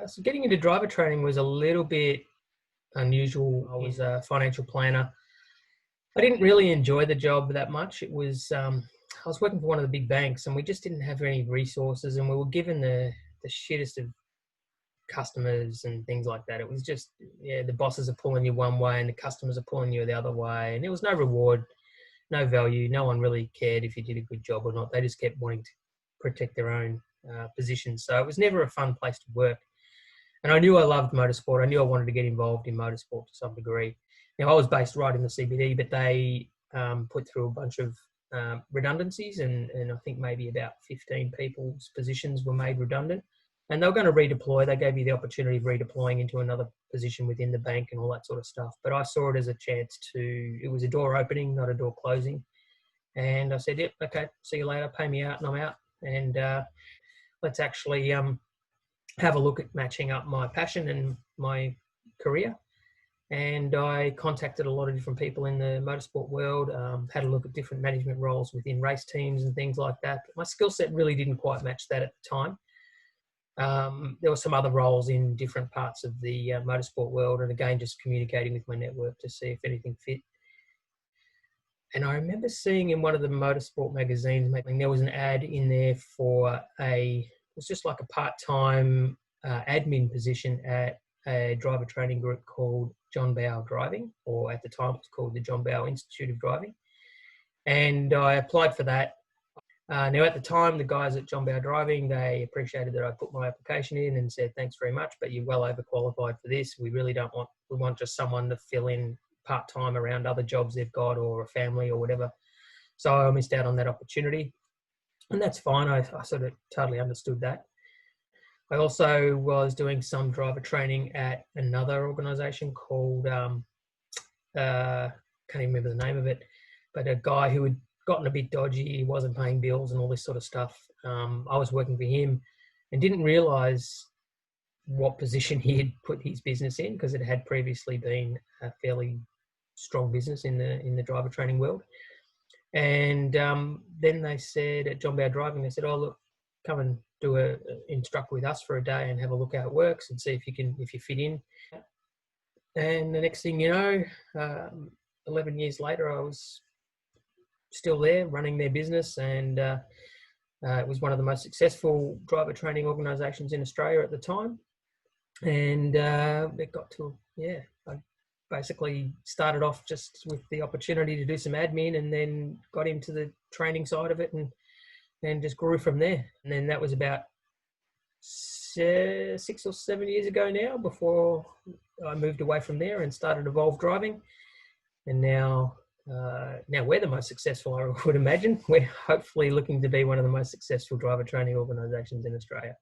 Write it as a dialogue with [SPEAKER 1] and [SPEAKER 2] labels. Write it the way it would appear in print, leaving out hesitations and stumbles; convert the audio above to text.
[SPEAKER 1] So getting into driver training was a little bit unusual. I was a financial planner. I didn't really enjoy the job that much. I was working for one of the big banks, and we just didn't have any resources, and we were given the shittest of customers and things like that. It was just, yeah, the bosses are pulling you one way and the customers are pulling you the other way, and there was no reward, no value. No one really cared if you did a good job or not. They just kept wanting to protect their own positions. So it was never a fun place to work. And I knew I loved motorsport. I knew I wanted to get involved in motorsport to some degree. Now, I was based right in the CBD, but they put through a bunch of redundancies, and I think maybe about 15 people's positions were made redundant. And they were going to redeploy. They gave you the opportunity of redeploying into another position within the bank and all that sort of stuff. But I saw it as a chance it was a door opening, not a door closing. And I said, yep, okay, see you later, pay me out and I'm out. And let's actually have a look at matching up my passion and my career. And I contacted a lot of different people in the motorsport world, had a look at different management roles within race teams and things like that. But my skill set really didn't quite match that at the time. There were some other roles in different parts of the motorsport world, and again, just communicating with my network to see if anything fit. And I remember seeing in one of the motorsport magazines, there was an ad in there for it was just like a part-time admin position at a driver training group called John Bow Driving, or at the time it was called the John Bow Institute of Driving. And I applied for that. Now, at the time, the guys at John Bow Driving, they appreciated that I put my application in and said, thanks very much, but you're well overqualified for this. We really we want just someone to fill in part-time around other jobs they've got or a family or whatever. So I missed out on that opportunity. And that's fine. I sort of totally understood that. I also was doing some driver training at another organisation called, can't even remember the name of it, but a guy who had gotten a bit dodgy, he wasn't paying bills and all this sort of stuff. I was working for him and didn't realise what position he had put his business in, because it had previously been a fairly strong business in the driver training world. And then they said at John Bow Driving, they said, oh, look, come and instruct with us for a day and have a look how it works and see if you fit in. And the next thing you know, 11 years later, I was still there running their business, and it was one of the most successful driver training organisations in Australia at the time. And it got to, I basically started off just with the opportunity to do some admin, and then got into the training side of it and just grew from there. And then that was about 6 or 7 years ago now, before I moved away from there and started Evolve Driving. And now we're the most successful, I would imagine. We're hopefully looking to be one of the most successful driver training organisations in Australia.